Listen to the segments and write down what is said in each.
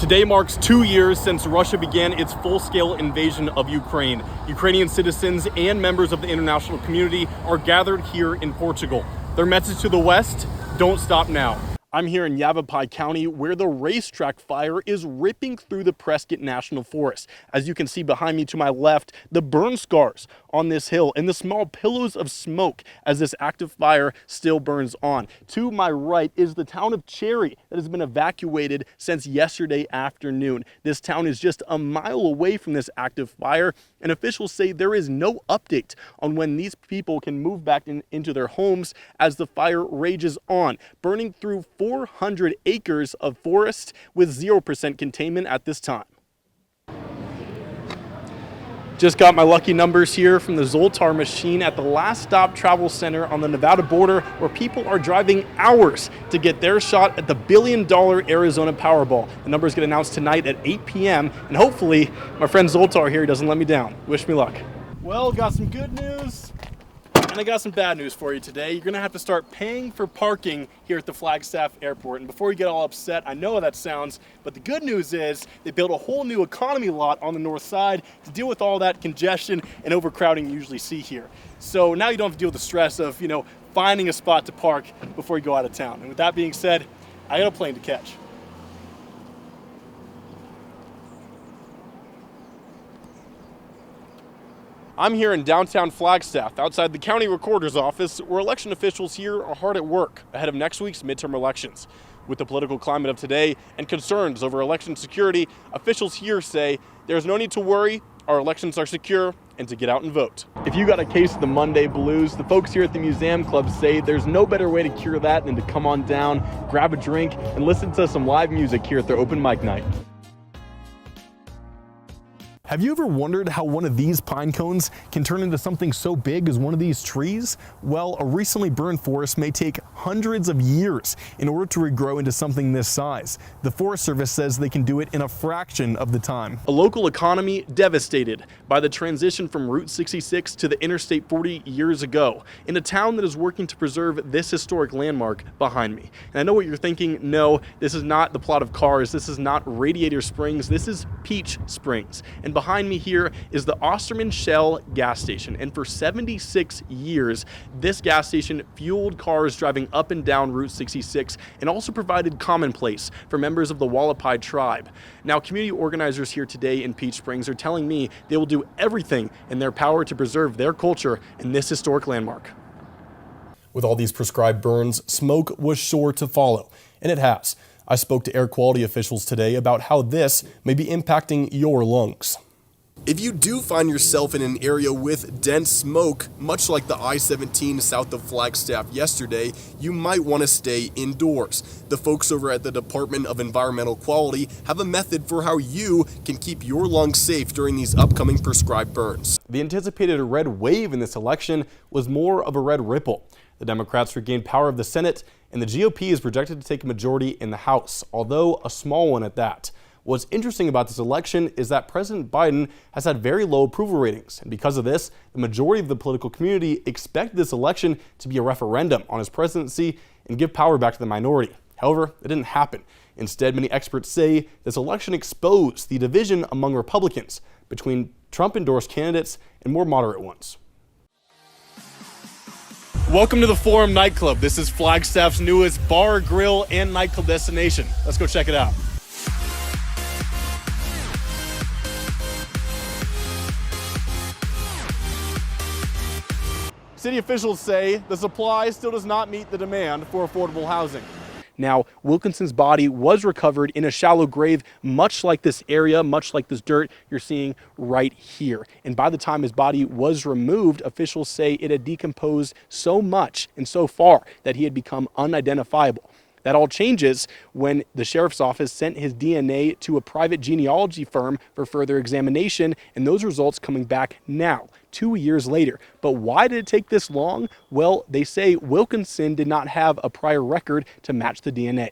Today marks 2 years since Russia began its full-scale invasion of Ukraine. Ukrainian citizens and members of the international community are gathered here in Portugal. Their message to the West: don't stop now. I'm here in Yavapai County, where the racetrack fire is ripping through the Prescott National Forest. As you can see behind me to my left, the burn scars on this hill and the small pillows of smoke as this active fire still burns on. To my right is the town of Cherry that has been evacuated since yesterday afternoon. This town is just a mile away from this active fire, and officials say there is no update on when these people can move back into their homes as the fire rages on, burning through 400 acres of forest with 0% containment at this time. Just got my lucky numbers here from the Zoltar machine at the Last Stop Travel Center on the Nevada border, where people are driving hours to get their shot at the $1 billion Arizona Powerball. The numbers get announced tonight at 8 p.m. and hopefully my friend Zoltar here doesn't let me down. Wish me luck. Well, got some good news and I got some bad news for you today. You're gonna have to start paying for parking here at the Flagstaff Airport. And before you get all upset, I know how that sounds, but the good news is they built a whole new economy lot on the north side to deal with all that congestion and overcrowding you usually see here. So now you don't have to deal with the stress of, finding a spot to park before you go out of town. And with that being said, I got a plane to catch. I'm here in downtown Flagstaff, outside the county recorder's office, where election officials here are hard at work ahead of next week's midterm elections. With the political climate of today and concerns over election security, officials here say there's no need to worry, our elections are secure, and to get out and vote. If you got a case of the Monday blues, the folks here at the Museum Club say there's no better way to cure that than to come on down, grab a drink, and listen to some live music here at their open mic night. Have you ever wondered how one of these pine cones can turn into something so big as one of these trees? Well, a recently burned forest may take hundreds of years in order to regrow into something this size. The Forest Service says they can do it in a fraction of the time. A local economy devastated by the transition from Route 66 to the Interstate 40 years ago, in a town that is working to preserve this historic landmark behind me. And I know what you're thinking, no, this is not the plot of Cars, this is not Radiator Springs, this is Peach Springs. And behind me here is the Osterman Shell gas station, and for 76 years this gas station fueled cars driving up and down Route 66 and also provided commonplace for members of the Wallapai tribe. Now, community organizers here today in Peach Springs are telling me they will do everything in their power to preserve their culture in this historic landmark. With all these prescribed burns, smoke was sure to follow, and it has. I spoke to air quality officials today about how this may be impacting your lungs. If you do find yourself in an area with dense smoke, much like the I-17 south of Flagstaff yesterday, you might want to stay indoors. The folks over at the Department of Environmental Quality have a method for how you can keep your lungs safe during these upcoming prescribed burns. The anticipated red wave in this election was more of a red ripple. The Democrats regained power of the Senate, and the GOP is projected to take a majority in the House, although a small one at that. What's interesting about this election is that President Biden has had very low approval ratings, and because of this, the majority of the political community expected this election to be a referendum on his presidency and give power back to the minority. However, it didn't happen. Instead, many experts say this election exposed the division among Republicans between Trump-endorsed candidates and more moderate ones. Welcome to the Forum Nightclub. This is Flagstaff's newest bar, grill, and nightclub destination. Let's go check it out. City officials say the supply still does not meet the demand for affordable housing. Now, Wilkinson's body was recovered in a shallow grave, much like this area, much like this dirt you're seeing right here. And by the time his body was removed, officials say it had decomposed so much and so far that he had become unidentifiable. That all changes when the sheriff's office sent his DNA to a private genealogy firm for further examination, and those results coming back now, 2 years later. But why did it take this long? Well, they say Wilkinson did not have a prior record to match the DNA.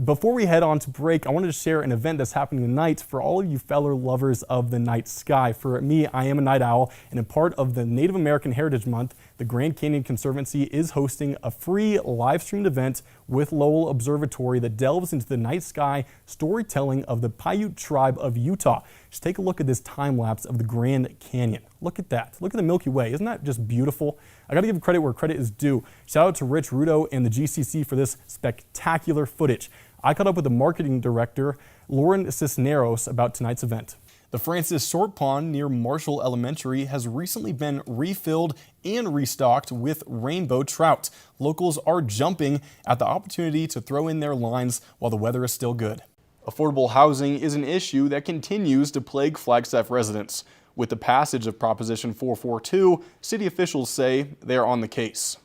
Before we head on to break, I wanted to share an event that's happening tonight for all of you fellow lovers of the night sky. For me, I am a night owl, and a part of the Native American Heritage Month, the Grand Canyon Conservancy is hosting a free live-streamed event with Lowell Observatory that delves into the night sky storytelling of the Paiute tribe of Utah. Just take a look at this time lapse of the Grand Canyon. Look at that. Look at the Milky Way. Isn't that just beautiful? I got to give credit where credit is due. Shout out to Rich Rudo and the GCC for this spectacular footage. I caught up with the marketing director, Lauren Cisneros, about tonight's event. The Francis Short Pond near Marshall Elementary has recently been refilled and restocked with rainbow trout. Locals are jumping at the opportunity to throw in their lines while the weather is still good. Affordable housing is an issue that continues to plague Flagstaff residents. With the passage of Proposition 442, city officials say they are on the case.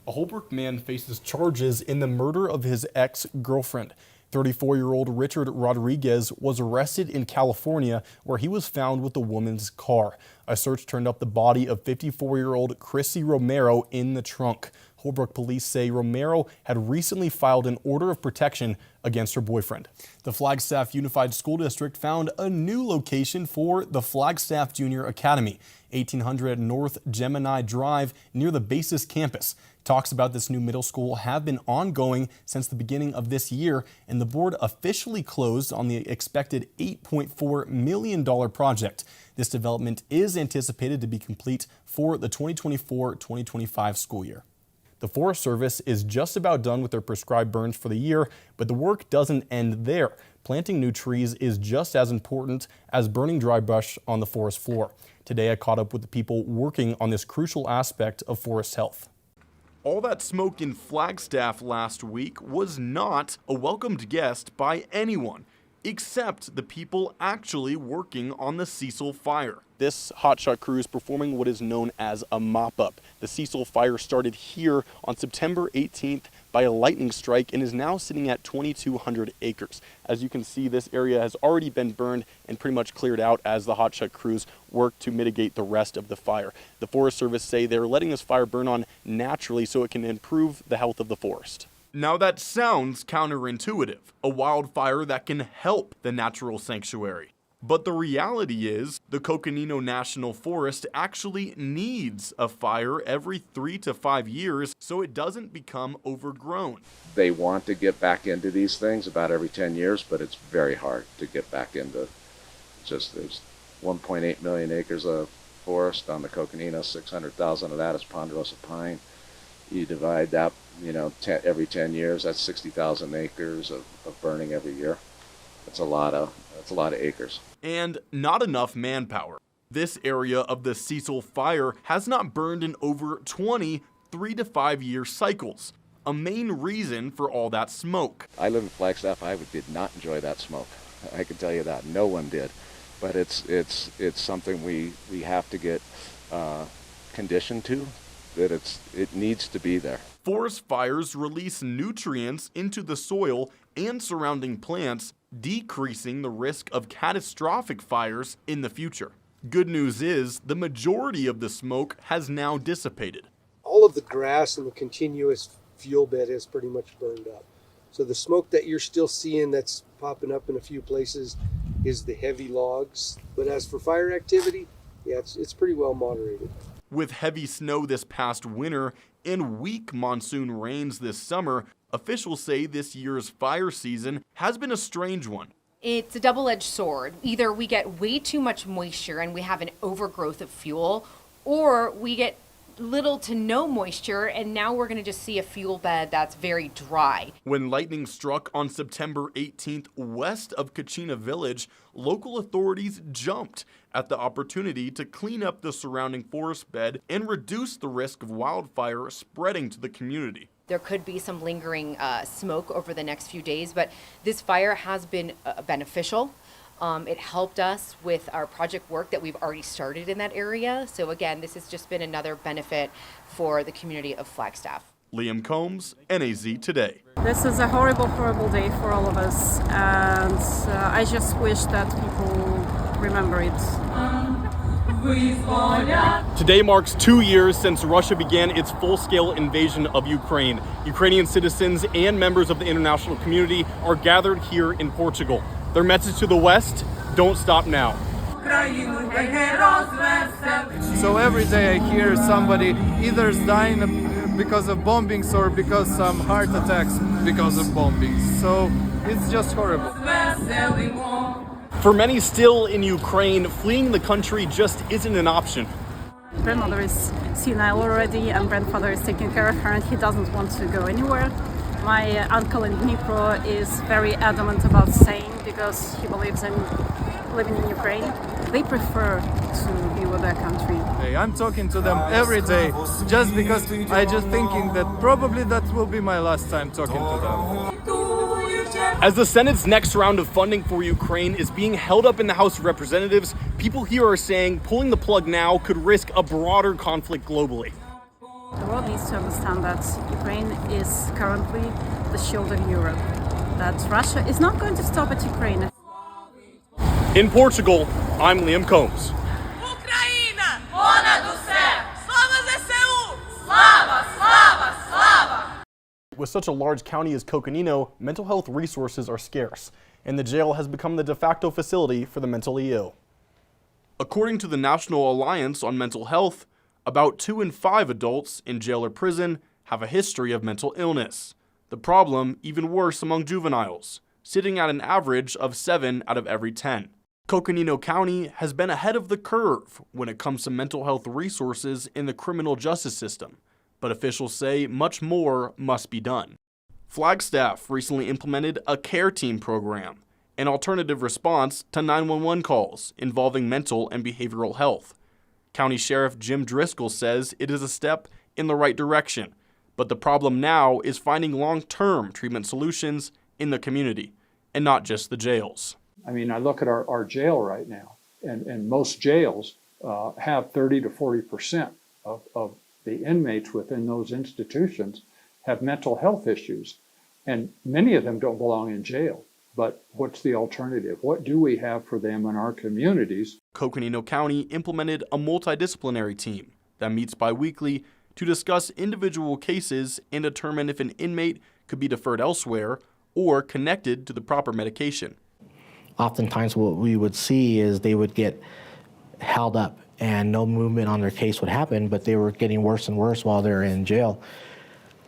A Holbrook man faces charges in the murder of his ex-girlfriend. 34-year-old Richard Rodriguez was arrested in California, where he was found with the woman's car. A search turned up the body of 54-year-old Chrissy Romero in the trunk. Holbrook police say Romero had recently filed an order of protection against her boyfriend. The Flagstaff Unified School District found a new location for the Flagstaff Junior Academy, 1800 North Gemini Drive near the Basis campus. Talks about this new middle school have been ongoing since the beginning of this year, and the board officially closed on the expected $8.4 million project. This development is anticipated to be complete for the 2024-2025 school year. The Forest Service is just about done with their prescribed burns for the year, but the work doesn't end there. Planting new trees is just as important as burning dry brush on the forest floor. Today I caught up with the people working on this crucial aspect of forest health. All that smoke in Flagstaff last week was not a welcomed guest by anyone, except the people actually working on the Cecil fire. This hotshot crew is performing what is known as a mop-up. The Cecil fire started here on September 18th by a lightning strike and is now sitting at 2,200 acres. As you can see, this area has already been burned and pretty much cleared out as the hotshot crews work to mitigate the rest of the fire. The Forest Service say they're letting this fire burn on naturally so it can improve the health of the forest. Now that sounds counterintuitive, a wildfire that can help the natural sanctuary. But the reality is, the Coconino National Forest actually needs a fire every 3 to 5 years so it doesn't become overgrown. They want to get back into these things about every 10 years, but it's very hard to get back into. There's 1.8 million acres of forest on the Coconino, 600,000 of that is ponderosa pine. You divide that, every 10 years, that's 60,000 acres of burning every year. That's a lot of acres. And not enough manpower. This area of the Cecil fire has not burned in over 20 3 to 5 year cycles. A main reason for all that smoke. I live in Flagstaff. I did not enjoy that smoke. I can tell you that. No one did. But it's something we have to get conditioned to. That it needs to be there. Forest fires release nutrients into the soil and surrounding plants, decreasing the risk of catastrophic fires in the future. Good news is the majority of the smoke has now dissipated. All of the grass and the continuous fuel bed has pretty much burned up. So the smoke that you're still seeing that's popping up in a few places is the heavy logs. But as for fire activity, yeah, it's pretty well moderated. With heavy snow this past winter and weak monsoon rains this summer, officials say this year's fire season has been a strange one. It's a double-edged sword. Either we get way too much moisture and we have an overgrowth of fuel, or we get little to no moisture and now we're going to just see a fuel bed that's very dry. When lightning struck on September 18th west of Kachina Village, local authorities jumped at the opportunity to clean up the surrounding forest bed and reduce the risk of wildfire spreading to the community. There could be some lingering smoke over the next few days, but this fire has been beneficial. It helped us with our project work that we've already started in that area. So again, this has just been another benefit for the community of Flagstaff. Liam Combs, NAZ Today. This is a horrible, horrible day for all of us, and I just wish that people remember it. Today marks 2 years since Russia began its full-scale invasion of Ukraine. Ukrainian citizens and members of the international community are gathered here in Portugal. Their message to the West: don't stop now. So every day I hear somebody either is dying because of bombings or because some heart attacks because of bombings. So it's just horrible. For many still in Ukraine, fleeing the country just isn't an option. Grandmother is senile already, and grandfather is taking care of her, and he doesn't want to go anywhere. My uncle in Dnipro is very adamant about staying because he believes in living in Ukraine. They prefer to be with their country. Hey, I'm talking to them every day just because I just thinking that probably that will be my last time talking to them. As the Senate's next round of funding for Ukraine is being held up in the House of Representatives, people here are saying pulling the plug now could risk a broader conflict globally. The world needs to understand that Ukraine is currently the shield of Europe, that Russia is not going to stop at Ukraine. In Portugal, I'm Liam Combs. Україна! Понад усе! Слава ЗСУ! Слава! Слава! Слава! With such a large county as Coconino, mental health resources are scarce, and the jail has become the de facto facility for the mentally ill. According to the National Alliance on Mental Health, about 2 in 5 adults in jail or prison have a history of mental illness. The problem even worse among juveniles, sitting at an average of 7 out of every 10. Coconino County has been ahead of the curve when it comes to mental health resources in the criminal justice system, but officials say much more must be done. Flagstaff recently implemented a care team program, an alternative response to 911 calls involving mental and behavioral health. County Sheriff Jim Driscoll says it is a step in the right direction, but the problem now is finding long-term treatment solutions in the community, and not just the jails. I mean, I look at our jail right now, and most jails have 30 to 40% of the inmates within those institutions have mental health issues, and many of them don't belong in jail. But what's the alternative? What do we have for them in our communities? Coconino County implemented a multidisciplinary team that meets bi-weekly to discuss individual cases and determine if an inmate could be deferred elsewhere or connected to the proper medication. Oftentimes what we would see is they would get held up and no movement on their case would happen, but they were getting worse and worse while they're in jail.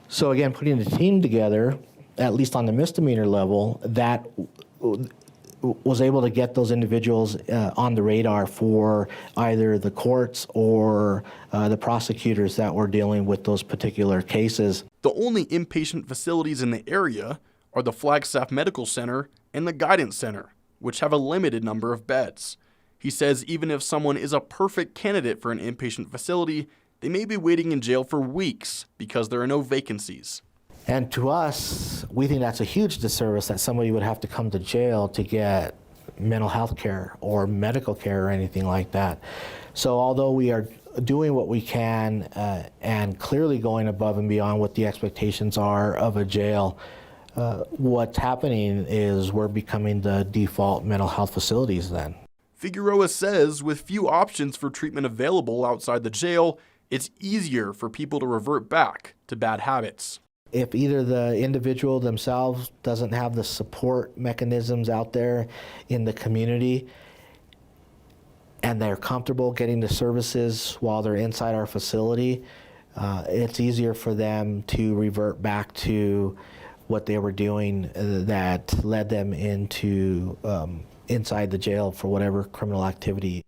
So again, putting the team together, at least on the misdemeanor level, that was able to get those individuals on the radar for either the courts or the prosecutors that were dealing with those particular cases. The only inpatient facilities in the area are the Flagstaff Medical Center and the Guidance Center, which have a limited number of beds. He says even if someone is a perfect candidate for an inpatient facility, they may be waiting in jail for weeks because there are no vacancies. And to us, we think that's a huge disservice that somebody would have to come to jail to get mental health care or medical care or anything like that. So although we are doing what we can and clearly going above and beyond what the expectations are of a jail, what's happening is we're becoming the default mental health facilities then. Figueroa says with few options for treatment available outside the jail, it's easier for people to revert back to bad habits. If either the individual themselves doesn't have the support mechanisms out there in the community and they're comfortable getting the services while they're inside our facility, it's easier for them to revert back to what they were doing that led them into inside the jail for whatever criminal activity.